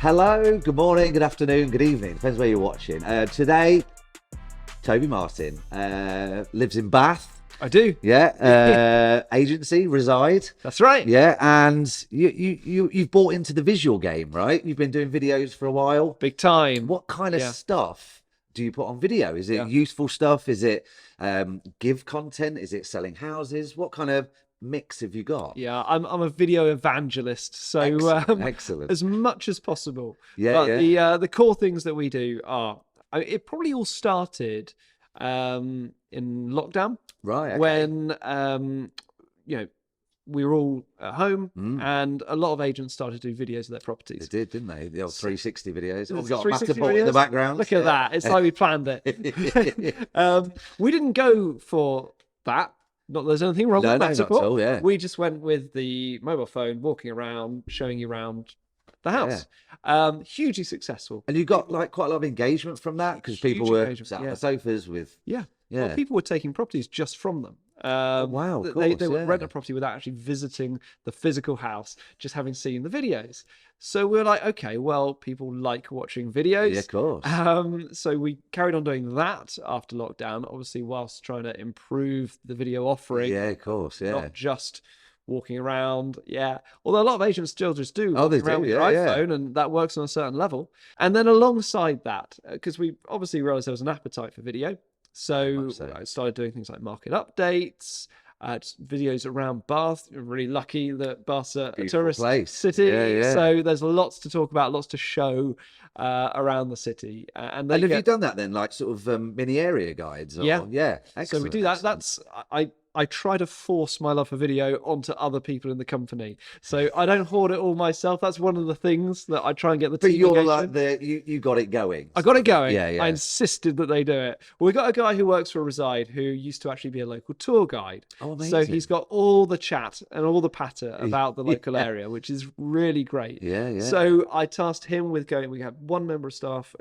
Hello, good morning, good afternoon, good evening. Depends where you're watching. Today, Toby Martin lives in Bath. I do. Yeah. Agency, Reside. That's right. Yeah, and you've bought into the visual game, right? You've been doing videos for a while. Big time. What kind of stuff do you put on video? Is it useful stuff? Is it give content? Is it selling houses? What kind of mix have you got? Yeah, I'm a video evangelist, so Excellent. as much as possible. Yeah, but the core things that we do are, it probably all started in lockdown, Right. Okay. when we were all at home and a lot of agents started to do videos of their properties. They did, didn't they? The old 360 videos. The We've got a 360 massive ball in the videos. background. Look at that. It's like we planned it. We didn't go for that. Not that there's anything wrong with that not support. at all, yeah. We just went with the mobile phone, walking around, showing you around the house. Hugely successful. And you got like quite a lot of engagement from that because people Huge were engagement, sat on the sofas with. Yeah. Yeah. Well, people were taking properties just from them. Wow, of They course, would rent a property without actually visiting the physical house, just having seen the videos. So we're like, okay, well, people like watching videos. Yeah, of course. So we carried on doing that after lockdown, obviously, whilst trying to improve the video offering. Yeah, of course. Yeah. Not just walking around. Yeah. Although a lot of agents still just do Oh, they walk around do, with their iPhone, and that works on a certain level. And then alongside that, because we obviously realized there was an appetite for video. So I started doing things like market updates, videos around Bath. We're really lucky that Bath's a tourist city. So there's lots to talk about, lots to show around the city. And have you done that then, like sort of mini area guides? Or, yeah. Excellent, so we do that. That's I try to force my love for video onto other people in the company. So I don't hoard it all myself. That's one of the things that I try and get the team. But you're like you got it going. I got it going. Yeah. I insisted that they do it. Well, we got a guy who works for Reside who used to actually be a local tour guide. Oh, amazing. So he's got all the chat and all the patter about the local area, which is really great. Yeah. So I tasked him with going. We have one member of staff.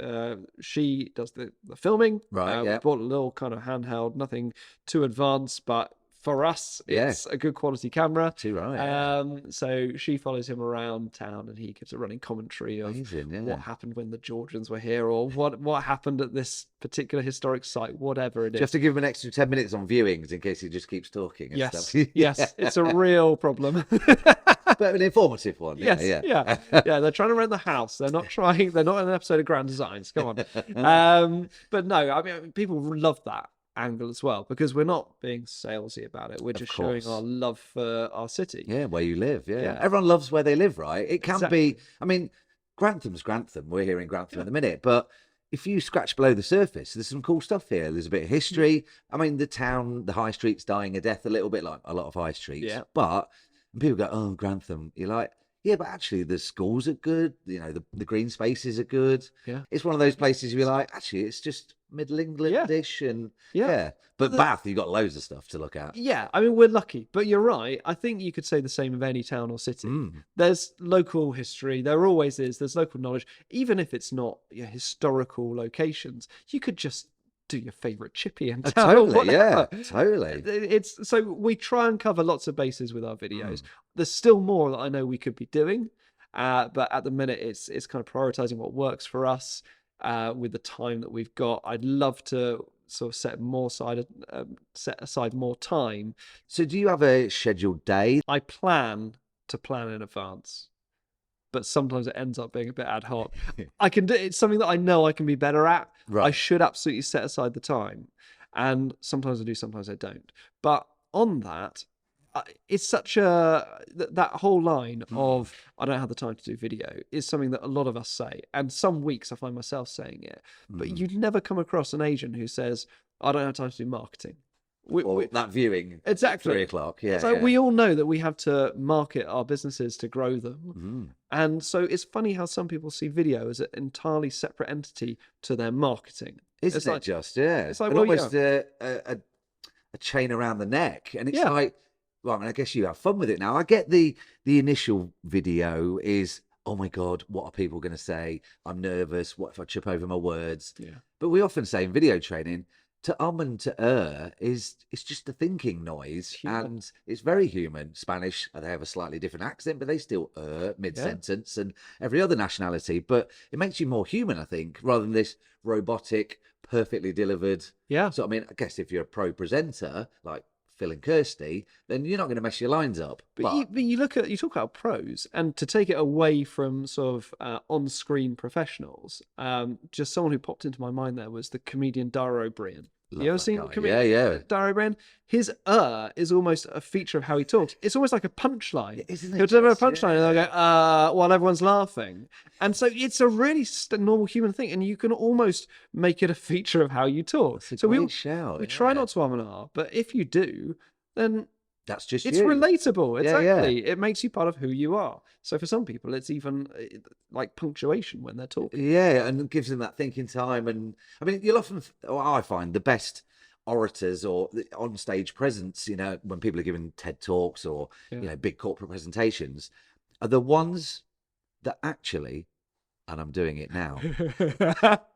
She does the filming. Right. We bought a little kind of handheld, nothing too advanced, but for us, it's a good quality camera. Too right. So she follows him around town, and he gives a running commentary of Amazing, what happened when the Georgians were here, or what happened at this particular historic site, whatever it is. Do you have to give him an extra 10 minutes on viewings in case he just keeps talking? And Yes, stuff? yes, it's a real problem. But an informative one. Yes, yeah. They're trying to rent the house. They're not trying. They're not in an episode of Grand Designs. Come on. But no, I mean, people love that angle as well, because we're not being salesy about it. We're just showing our love for our city. Yeah, where you live. Yeah. Everyone loves where they live, right? It can be, I mean, Grantham's Grantham. We're here in Grantham in a minute, but if you scratch below the surface, there's some cool stuff here. There's a bit of history. I mean, the town, the high street's dying a death a little bit, like a lot of high streets. Yeah. But when people go, oh, Grantham, you're like, yeah, but actually the schools are good. You know, the green spaces are good. Yeah. It's one of those places you're like, actually, it's just Middle England-ish. And But Bath, you've got loads of stuff to look at. Yeah, I mean, we're lucky. But you're right. I think you could say the same of any town or city. There's local history. There always is. There's local knowledge. Even if it's not historical locations, you could just do your favorite chippy and totally. It's so we try and cover lots of bases with our videos. There's still more that I know we could be doing, but at the minute it's kind of prioritizing what works for us with the time that we've got. I'd love to sort of set aside more time. So do you have a scheduled day? I plan in advance, but sometimes it ends up being a bit ad hoc. It's something that I know I can be better at. Right. I should absolutely set aside the time. And sometimes I do, sometimes I don't. But on that, it's such that whole line of, I don't have the time to do video, is something that a lot of us say. And some weeks I find myself saying it. But you'd never come across an agent who says, I don't have time to do marketing. That viewing exactly 3 o'clock. We all know that we have to market our businesses to grow them, and so it's funny how some people see video as an entirely separate entity to their marketing. It's like, it's like almost a chain around the neck, and it's like, well, I mean, I guess you have fun with it now. I get the initial video is, oh my God, what are people going to say? I'm nervous. What if I trip over my words? But we often say in video training, and to is it's just a thinking noise, and it's very human. Spanish, they have a slightly different accent, but they still mid-sentence, and every other nationality. But it makes you more human, I think, rather than this robotic, perfectly delivered. Yeah. So I mean, I guess if you're a pro presenter like Phil and Kirsty, then you're not going to mess your lines up. But you talk about pros, and to take it away from sort of on-screen professionals, just someone who popped into my mind there was the comedian Dara O'Brien. You ever seen comedian Dara O'Brien? His is almost a feature of how he talks. It's almost like a punchline. He'll deliver a punchline and they'll go, while everyone's laughing. And so it's a really normal human thing, and you can almost make it a feature of how you talk. So we try not to R, but if you do, then that's just it's relatable. Exactly. It makes you part of who you are. So for some people, it's even like punctuation when they're talking. Yeah, and it gives them that thinking time. And I mean, you'll often, I find the best orators or the on-stage presence, you know, when people are giving TED Talks or, you know, big corporate presentations, are the ones that actually, and I'm doing it now,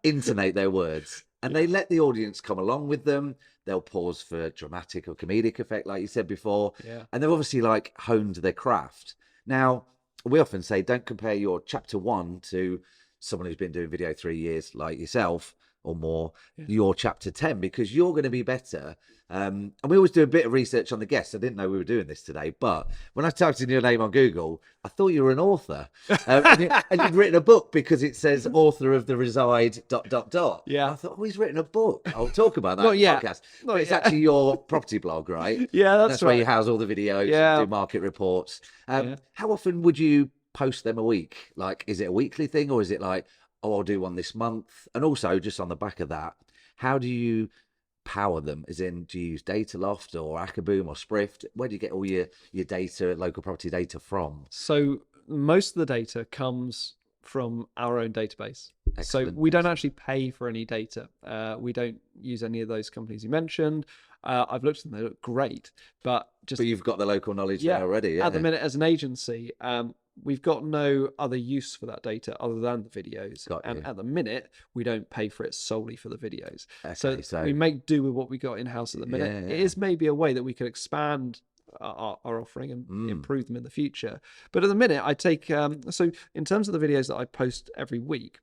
intonate their words. And they let the audience come along with them. They'll pause for dramatic or comedic effect, like you said before. Yeah. And they've obviously like honed their craft. Now, we often say, don't compare your chapter 1 to someone who's been doing video 3 years like yourself or more, your chapter 10, because you're going to be better. And we always do a bit of research on the guests. I didn't know we were doing this today, but when I typed in your name on Google, I thought you were an author. And you'd written a book because it says author of the Reside ... Yeah. I thought, oh, he's written a book. I'll talk about that in the podcast. But it's actually your property blog, right? Yeah, that's right. Where you house all the videos, and do market reports. How often would you post them a week? Like, is it a weekly thing, or is it like, oh, I'll do one this month? And also, just on the back of that, how do you power them? As in, do you use Dataloft or Akaboom or Sprift? Where do you get all your data, local property data from? So most of the data comes from our own database. Excellent. So we don't actually pay for any data. We don't use any of those companies you mentioned. I've looked at them; they look great, but you've got the local knowledge there already. Yeah. At the minute, as an agency, we've got no other use for that data other than the videos. At the minute, we don't pay for it solely for the videos. Okay, so we make do with what we got in-house at the minute. It is maybe a way that we could expand our offering and improve them in the future. But at the minute, I take, so in terms of the videos that I post every week,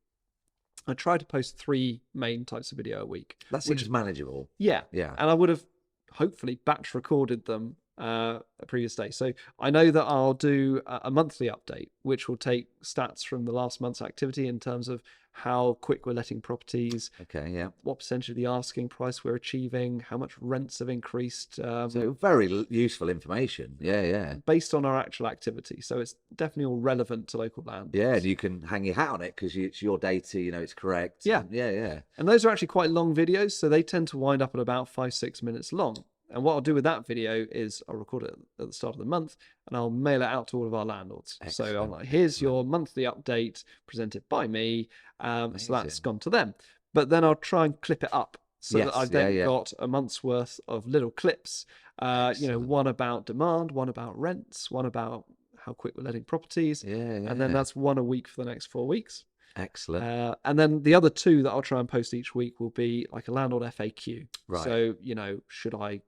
I try to post 3 main types of video a week. That seems manageable. Yeah. And I would have hopefully batch recorded them a previous day. So I know that I'll do a monthly update, which will take stats from the last month's activity in terms of how quick we're letting properties. Okay, yeah. What percentage of the asking price we're achieving, how much rents have increased. So very useful information. Yeah. Based on our actual activity. So it's definitely all relevant to local land. Yeah, and you can hang your hat on it because it's your data, you know, it's correct. Yeah. Yeah. And those are actually quite long videos. So they tend to wind up at about 5-6 minutes long. And what I'll do with that video is I'll record it at the start of the month and I'll mail it out to all of our landlords. Excellent. So I'm like, here's your monthly update presented by me. So that's gone to them. But then I'll try and clip it up so that I've then got a month's worth of little clips. You know, one about demand, one about rents, one about how quick we're letting properties. And then that's one a week for the next 4 weeks. Excellent. And then the other 2 that I'll try and post each week will be like a landlord FAQ. Right. So, you know, should I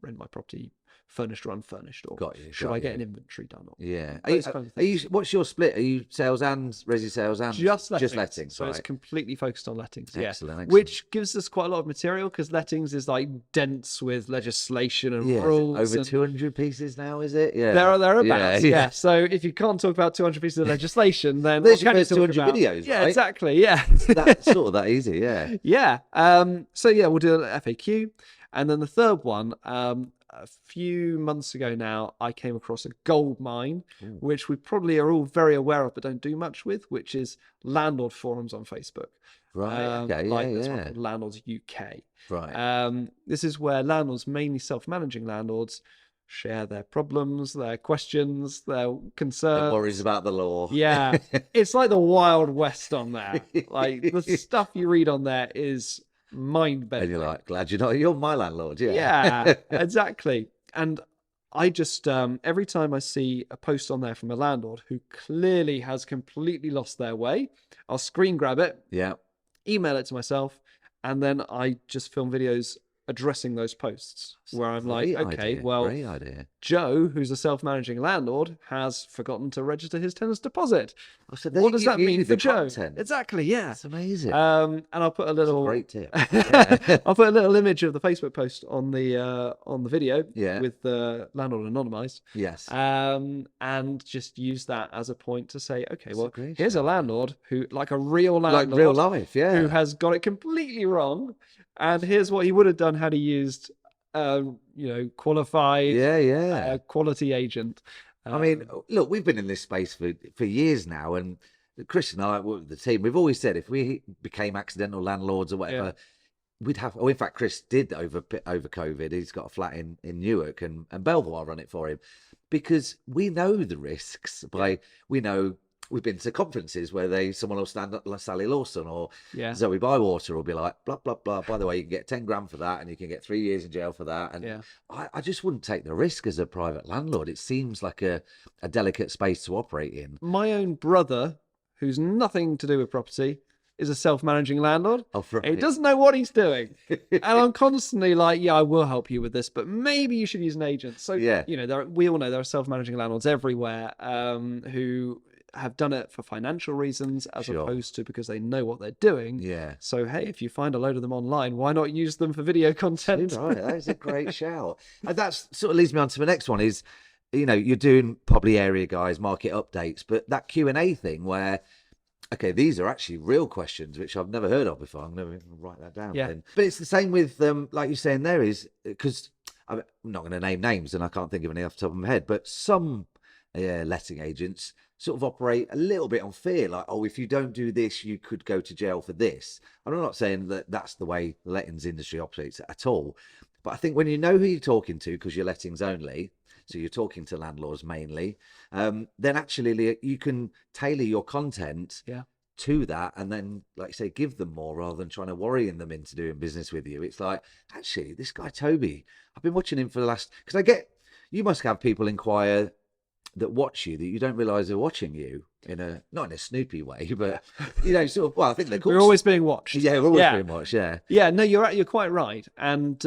rent my property furnished or unfurnished, or should I get an inventory done? Or those kind of things. What's your split? Are you sales and resi sales and just lettings? Just lettings. So it's completely focused on lettings. Excellent. Which gives us quite a lot of material because lettings is like dense with legislation and rules. Over 200 pieces now, is it? Yeah. Thereabouts. Yeah. So if you can't talk about 200 pieces of legislation, then there's your first 200 videos. Yeah, right? exactly. Yeah. That's sort of that easy. Yeah. Yeah. So yeah, we'll do an FAQ, and then the third one. A few months ago now, I came across a gold mine, which we probably are all very aware of, but don't do much with, which is landlord forums on Facebook. Right. Okay. This one called Landlords UK. Right. This is where landlords, mainly self-managing landlords, share their problems, their questions, their concerns, their worries about the law. Yeah, it's like the Wild West on there. Like the stuff you read on there is mind-bending. And you're like, glad you're my landlord. Yeah, exactly. And I just every time I see a post on there from a landlord who clearly has completely lost their way, I'll screen grab it, email it to myself, and then I just film videos addressing those posts where I'm like, Great okay, idea, well, great idea. Joe, who's a self-managing landlord, has forgotten to register his tenant's deposit. Oh, so What does that you mean do for the Joe? content. Exactly, yeah. That's amazing. And I'll put a little Great tip. Yeah. I'll put a little image of the Facebook post on the video Yeah. with the landlord anonymized. Yes. And just use that as a point to say, okay, That's well, a great here's a shout. landlord who, like a real Like landlord, real life, yeah. who has got it completely wrong, and here's what he would have done had he used, qualified, Yeah. quality agent. I mean, look, we've been in this space for years now, and Chris and I, the team, we've always said if we became accidental landlords or whatever, we'd have. Oh, in fact, Chris did over COVID. He's got a flat in Newark, and Belvoir run it for him, because we know the risks. We know. We've been to conferences where someone will stand up like Sally Lawson or Zoe Bywater will be like, blah, blah, blah. By the way, you can get 10 grand for that and you can get 3 years in jail for that. And I just wouldn't take the risk as a private landlord. It seems like a delicate space to operate in. My own brother, who's nothing to do with property, is a self-managing landlord. Oh, right. He doesn't know what he's doing. And I'm constantly like, yeah, I will help you with this, but maybe you should use an agent. So, we all know there are self-managing landlords everywhere who have done it for financial reasons as opposed to because they know what they're doing. Yeah. So, hey, if you find a load of them online, why not use them for video content? Right, that is a great shout. And that sort of leads me on to the next one is, you're doing probably area guys, market updates, but that Q&A thing where, okay, these are actually real questions, which I've never heard of before. I'm going to write that down. Yeah. Then. But it's the same with, like you're saying there is, because I'm not going to name names and I can't think of any off the top of my head, but some letting agents sort of operate a little bit on fear, like, oh, if you don't do this, you could go to jail for this. And I'm not saying that that's the way the lettings industry operates at all. But I think when you know who you're talking to, because you're lettings only, so you're talking to landlords mainly, then actually you can tailor your content to that, and then, like you say, give them more rather than trying to worrying them into doing business with you. It's like, actually, this guy Toby, I've been watching him for the last, because you must have people inquire that watch you that you don't realise are watching you not in a snoopy way, but sort of. Well, I think they're called. We're always being watched. Yeah, we're always being watched. Yeah. Yeah. No, you're quite right, and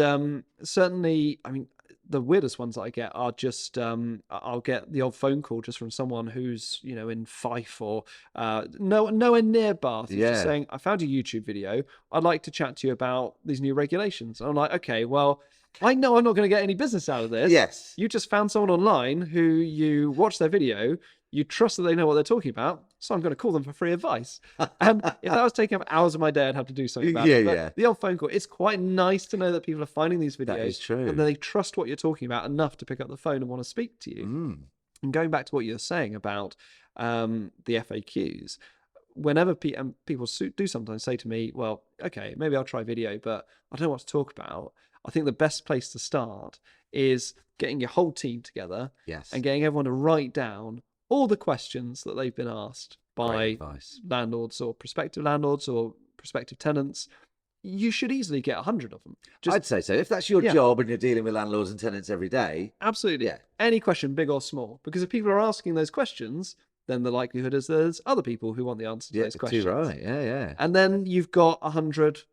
certainly, I mean, the weirdest ones that I get are just I'll get the odd phone call just from someone who's in Fife or nowhere near Bath. Who's just saying, I found a YouTube video. I'd like to chat to you about these new regulations. And I'm like, okay, well, I know I'm not going to get any business out of this. Yes. You just found someone online who you watch their video, you trust that they know what they're talking about, so I'm going to call them for free advice. And if that was taking up hours of my day, I'd have to do something about it. But the old phone call, it's quite nice to know that people are finding these videos. That is true. And they trust what you're talking about enough to pick up the phone and want to speak to you. Mm. And going back to what you're saying about the FAQs, whenever people do sometimes say to me, well, okay, maybe I'll try video, but I don't know what to talk about. I think the best place to start is getting your whole team together and getting everyone to write down all the questions that they've been asked by landlords or prospective tenants. You should easily get 100 of them. I'd say so. If that's your job and you're dealing with landlords and tenants every day. Absolutely. Yeah. Any question, big or small. Because if people are asking those questions, then the likelihood is there's other people who want the answer to those questions. Too right. Yeah. And then you've got 100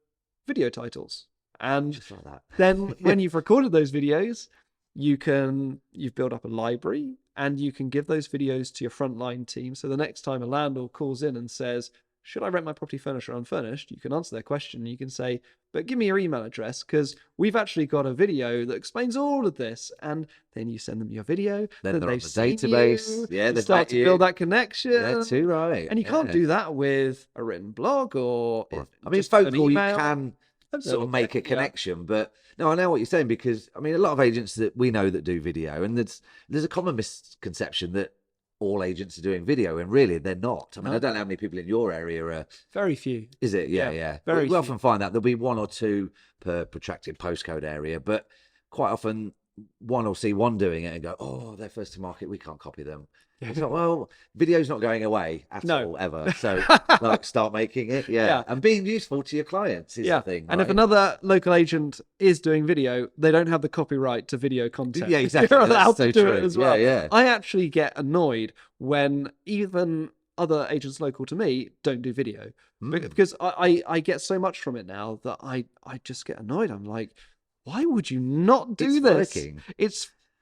video titles. And just like that. Then when you've recorded those videos, you've built up a library and you can give those videos to your frontline team. So the next time a landlord calls in and says, should I rent my property furnished or unfurnished? You can answer their question and you can say, but give me your email address because we've actually got a video that explains all of this. And then you send them your video. Then they're on the database. They start to build that connection. Yeah, too right. And you can't do that with a written blog or I mean, phone call, you can sort of make a connection, but no, I know what you're saying, because I mean, a lot of agents that we know that do video, and there's a common misconception that all agents are doing video, and really they're not. I mean, I don't know how many people in your area are. Very few. Is it? Yeah. Very we few. often find that there'll be one or two per protracted postcode area, but quite often one will see one doing it and go, oh, they're first to market, we can't copy them. It's like, well, video's not going away at all, ever. So, like, start making it, and being useful to your clients is the thing. And right? if another local agent is doing video, they don't have the copyright to video content. Yeah, exactly. You're allowed That's so to do true. it as well. Yeah. I actually get annoyed when even other agents local to me don't do video because I get so much from it now that I just get annoyed. I'm like, why would you not do It's this? working.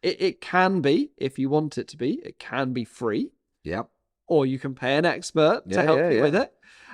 It can be, if you want it to be, it can be free. Yep. Or you can pay an expert to help you with it.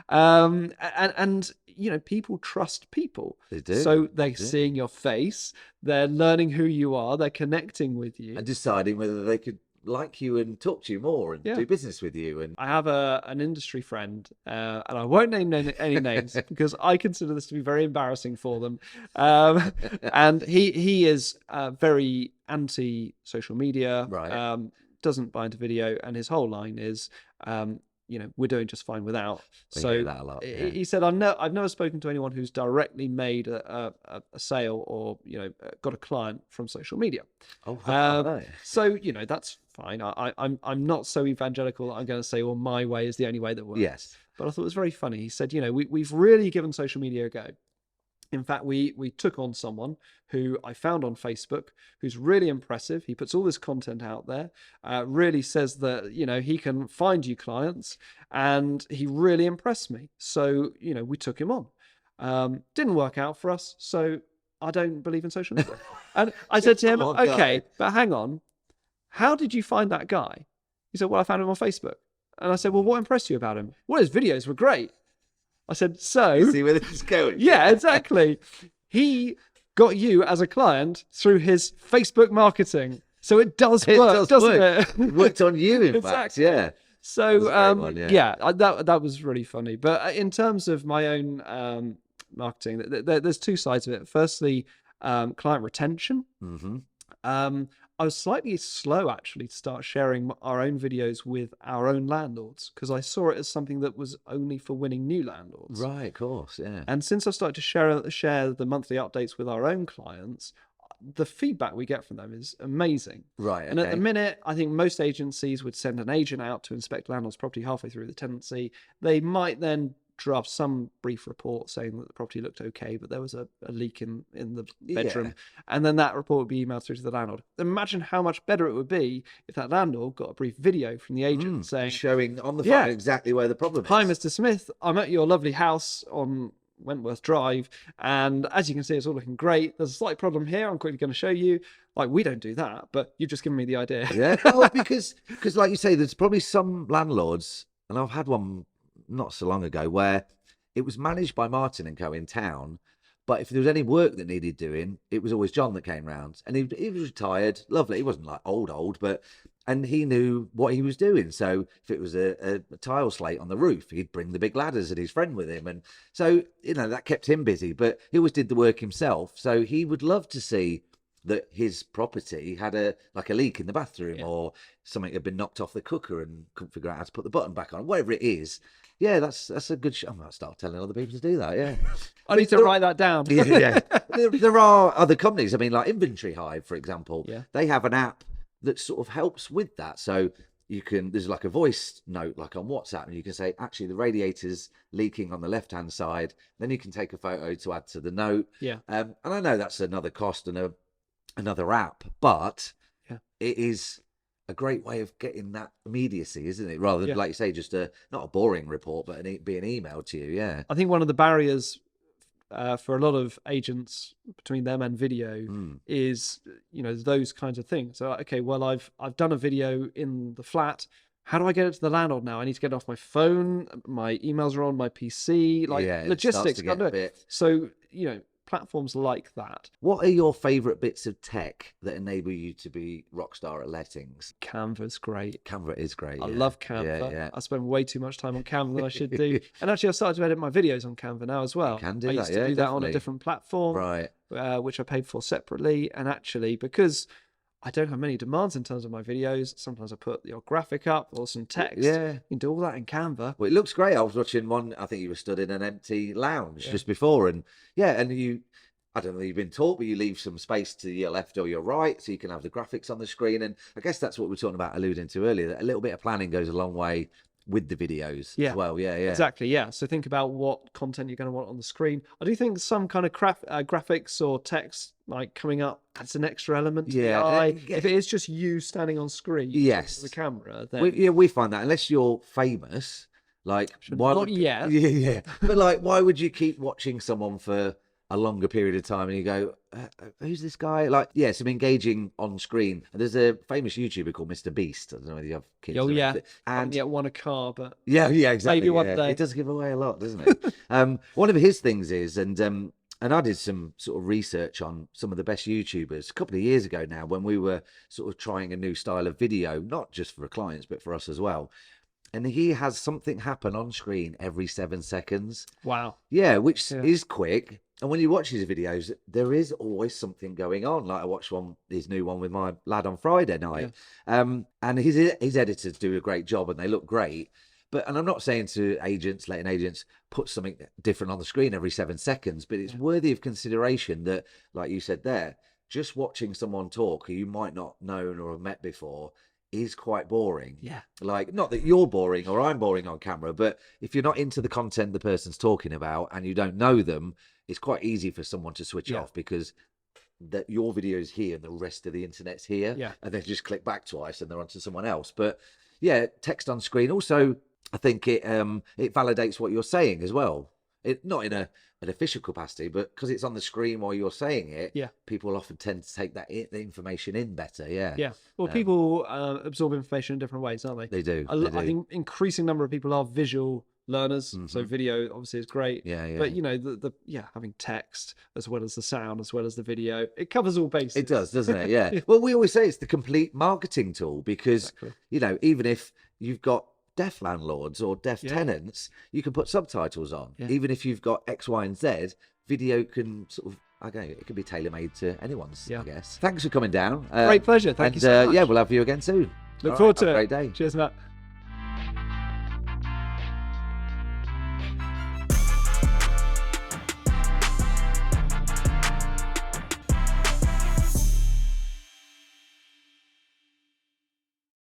And you know, people trust people. They do. So they're seeing your face, they're learning who you are, they're connecting with you. And deciding whether they could like you and talk to you more and do business with you. And I have an industry friend, and I won't name any names because I consider this to be very embarrassing for them. And he is very anti social media, right. Doesn't buy into video, and his whole line is, you know, we're doing just fine without. So that a lot, he said, I've never spoken to anyone who's directly made a sale or, you know, got a client from social media. Oh, so, you know, that's fine. I'm not so evangelical that I'm going to say, well, my way is the only way that works. Yes. But I thought it was very funny. He said, you know, we've really given social media a go. In fact, we took on someone who I found on Facebook, who's really impressive. He puts all this content out there, really says that, you know, he can find you clients, and he really impressed me. So, you know, we took him on. Didn't work out for us, so I don't believe in social media. And I said to him, okay, but hang on, how did you find that guy? He said, well, I found him on Facebook. And I said, well, what impressed you about him? Well, his videos were great. I said, so... See where this is going? Yeah, exactly. He got you as a client through his Facebook marketing. So it does work, doesn't it? It worked on you, in fact, yeah. So, that was really funny. But in terms of my own marketing, there's two sides of it. Firstly, client retention. Mm-hmm. I was slightly slow, actually, to start sharing our own videos with our own landlords because I saw it as something that was only for winning new landlords. Right, of course, yeah. And since I started to share the monthly updates with our own clients, the feedback we get from them is amazing. Right, okay. And at the minute, I think most agencies would send an agent out to inspect landlord's property halfway through the tenancy. They might then draft some brief report saying that the property looked okay, but there was a leak in the bedroom. Yeah. And then that report would be emailed through to the landlord. Imagine how much better it would be if that landlord got a brief video from the agent saying... Showing on the phone exactly where the problem is. Hi, Mr. Smith. I'm at your lovely house on Wentworth Drive, and as you can see, it's all looking great. There's a slight problem here. I'm quickly going to show you. Like, we don't do that, but you've just given me the idea. Yeah, oh, because like you say, there's probably some landlords, and I've had one not so long ago where it was managed by Martin and Co in town, but if there was any work that needed doing, it was always John that came round, and he was retired, lovely. He wasn't like old, but and he knew what he was doing. So if it was a tile slate on the roof, he'd bring the big ladders and his friend with him, and so you know that kept him busy. But he always did the work himself, so he would love to see that his property had a leak in the bathroom, or something had been knocked off the cooker and couldn't figure out how to put the button back on, whatever it is. Yeah, that's a good I might start telling other people to do that. Yeah, I need to write that down. Yeah. There are other companies. I mean, like Inventory Hive, for example. Yeah. They have an app that sort of helps with that. So there's like a voice note, like on WhatsApp, and you can say, actually, the radiator's leaking on the left-hand side. Then you can take a photo to add to the note. Yeah. And I know that's another cost and another app, but it is a great way of getting that immediacy, isn't it? Rather than, like you say, just not a boring report, but being emailed to you. Yeah. I think one of the barriers for a lot of agents between them and video is, you know, those kinds of things. So, okay, well, I've done a video in the flat. How do I get it to the landlord now? I need to get it off my phone. My emails are on my PC. Like logistics. Can't do it. So, you know, platforms like that. What are your favourite bits of tech that enable you to be rock star at lettings? Canva's great. Canva is great. I love Canva. Yeah. I spend way too much time on Canva than I should do. And actually, I've started to edit my videos on Canva now as well. You can do I used to do that on a different platform, right? Which I paid for separately. And actually, because I don't have many demands in terms of my videos, sometimes I put your graphic up or some text. Yeah. You can do all that in Canva. Well, it looks great. I was watching one, I think you were stood in an empty lounge just before. And and I don't know if you've been taught, but you leave some space to your left or your right so you can have the graphics on the screen. And I guess that's what we were talking about, alluding to earlier, that a little bit of planning goes a long way with the videos as well. Yeah. Exactly, yeah. So think about what content you're going to want on the screen. I do think some kind of graphics or text like coming up adds an extra element to the eye. If it is just you standing on screen with the camera, then... we find that unless you're famous, like... Not yet. Yeah. But like, why would you keep watching someone for a longer period of time and you go, who's this guy? Like, yeah, some engaging on screen. And there's a famous YouTuber called Mr. Beast. I don't know whether you have kids. Oh, or yeah. anything. And yet won a car, but yeah, exactly. maybe one yeah. day. It does give away a lot, doesn't it? One of his things is, and I did some sort of research on some of the best YouTubers a couple of years ago now, when we were sort of trying a new style of video, not just for clients, but for us as well. And he has something happen on screen every 7 seconds. Wow. Yeah, which is quick. And when you watch his videos, there is always something going on. Like I watched his new one with my lad on Friday night. Yeah. And his editors do a great job and they look great. And I'm not saying to letting agents put something different on the screen every 7 seconds, but it's worthy of consideration that, like you said there, just watching someone talk who you might not know or have met before is quite boring. Yeah. Like, not that you're boring or I'm boring on camera, but if you're not into the content the person's talking about and you don't know them, it's quite easy for someone to switch off, because that your video is here and the rest of the internet's here. Yeah. And they just click back twice and they're onto someone else. But yeah, text on screen also, I think it validates what you're saying as well. Not in an official capacity, but because it's on the screen while you're saying it, people often tend to take the information in better. Yeah. Well, people absorb information in different ways, aren't they? They do. I think increasing number of people are visual learners, so video obviously is great. But you know, the having text as well as the sound as well as the video, it covers all bases. It does, doesn't it? Yeah. Well, we always say it's the complete marketing tool, because you know, even if you've got deaf landlords or deaf tenants, you can put subtitles on. Even if you've got X, Y, and Z, video can sort of, it can be tailor-made to anyone's, I guess. Thanks for coming down. Great pleasure. Thank you so much. Yeah, we'll have you again soon. Look forward to it. Great day. Cheers, Matt.